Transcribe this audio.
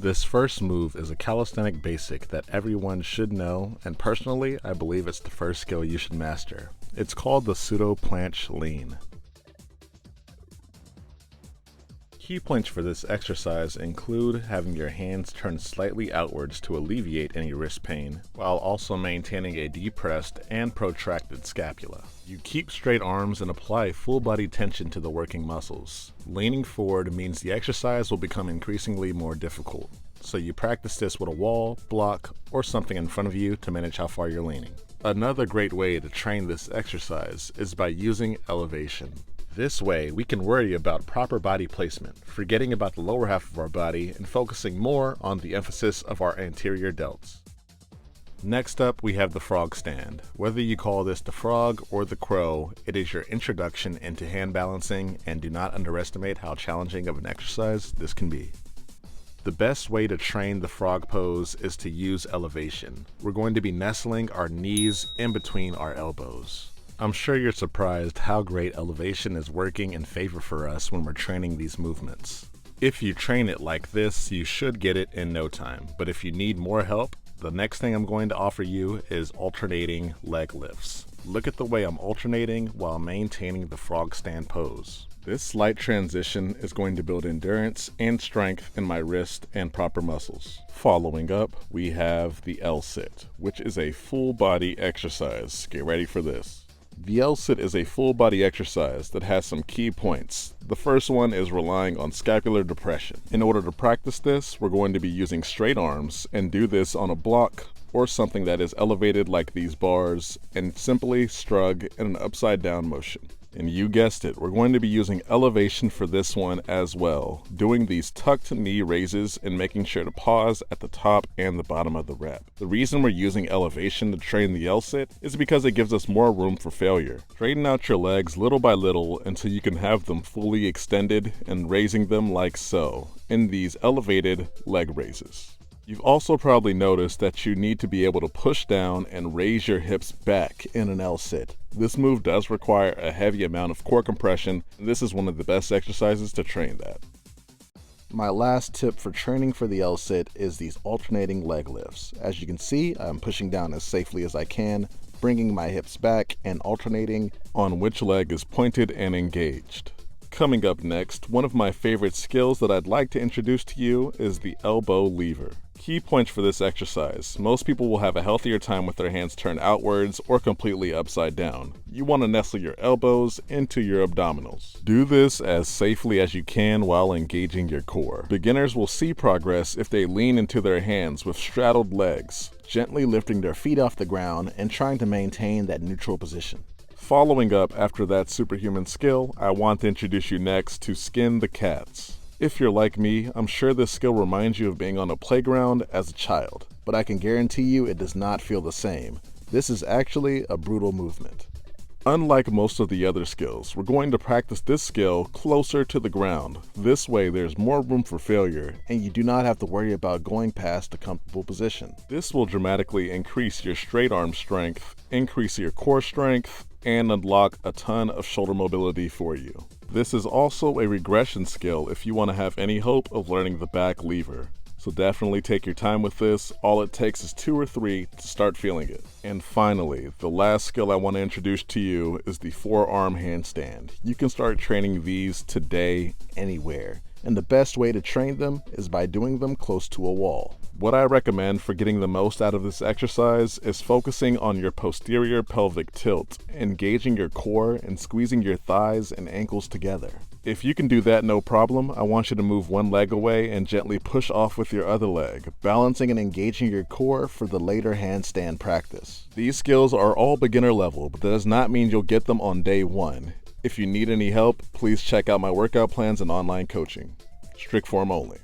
This first move is a calisthenic basic that everyone should know, and personally, I believe it's the first skill you should master. It's called the pseudo planche lean. Key points for this exercise include having your hands turned slightly outwards to alleviate any wrist pain, while also maintaining a depressed and protracted scapula. You keep straight arms and apply full body tension to the working muscles. Leaning forward means the exercise will become increasingly more difficult, so you practice this with a wall, block, or something in front of you to manage how far you're leaning. Another great way to train this exercise is by using elevation. This way, we can worry about proper body placement, forgetting about the lower half of our body and focusing more on the emphasis of our anterior delts. Next up, we have the frog stand. Whether you call this the frog or the crow, it is your introduction into hand balancing, and do not underestimate how challenging of an exercise this can be. The best way to train the frog pose is to use elevation. We're going to be nestling our knees in between our elbows. I'm sure you're surprised how great elevation is working in favor for us when we're training these movements. If you train it like this, you should get it in no time. But if you need more help, the next thing I'm going to offer you is alternating leg lifts. Look at the way I'm alternating while maintaining the frog stand pose. This slight transition is going to build endurance and strength in my wrist and proper muscles. Following up, we have the L-sit, which is a full body exercise. Get ready for this. The L-sit is a full body exercise that has some key points. The first one is relying on scapular depression. In order to practice this, we're going to be using straight arms and do this on a block or something that is elevated like these bars and simply strug in an upside down motion. And you guessed it, we're going to be using elevation for this one as well, doing these tucked knee raises and making sure to pause at the top and the bottom of the rep. The reason we're using elevation to train the L-sit is because it gives us more room for failure. Straighten out your legs little by little until you can have them fully extended and raising them like so in these elevated leg raises. You've also probably noticed that you need to be able to push down and raise your hips back in an L-sit. This move does require a heavy amount of core compression, and this is one of the best exercises to train that. My last tip for training for the L-sit is these alternating leg lifts. As you can see, I'm pushing down as safely as I can, bringing my hips back and alternating on which leg is pointed and engaged. Coming up next, one of my favorite skills that I'd like to introduce to you is the elbow lever. Key points for this exercise. Most people will have a healthier time with their hands turned outwards or completely upside down. You want to nestle your elbows into your abdominals. Do this as safely as you can while engaging your core. Beginners will see progress if they lean into their hands with straddled legs, gently lifting their feet off the ground and trying to maintain that neutral position. Following up after that superhuman skill, I want to introduce you next to skin the cats. If you're like me, I'm sure this skill reminds you of being on a playground as a child, but I can guarantee you it does not feel the same. This is actually a brutal movement. Unlike most of the other skills, we're going to practice this skill closer to the ground. This way there's more room for failure, and you do not have to worry about going past a comfortable position. This will dramatically increase your straight arm strength, increase your core strength, and unlock a ton of shoulder mobility for you. This is also a regression skill if you want to have any hope of learning the back lever. So definitely take your time with this. All it takes is 2 or 3 to start feeling it. And finally, the last skill I want to introduce to you is the forearm handstand. You can start training these today, anywhere. And the best way to train them is by doing them close to a wall. What I recommend for getting the most out of this exercise is focusing on your posterior pelvic tilt, engaging your core and squeezing your thighs and ankles together. If you can do that no problem, I want you to move one leg away and gently push off with your other leg, balancing and engaging your core for the later handstand practice. These skills are all beginner level, but that does not mean you'll get them on day 1. If you need any help, please check out my workout plans and online coaching. Strict form only.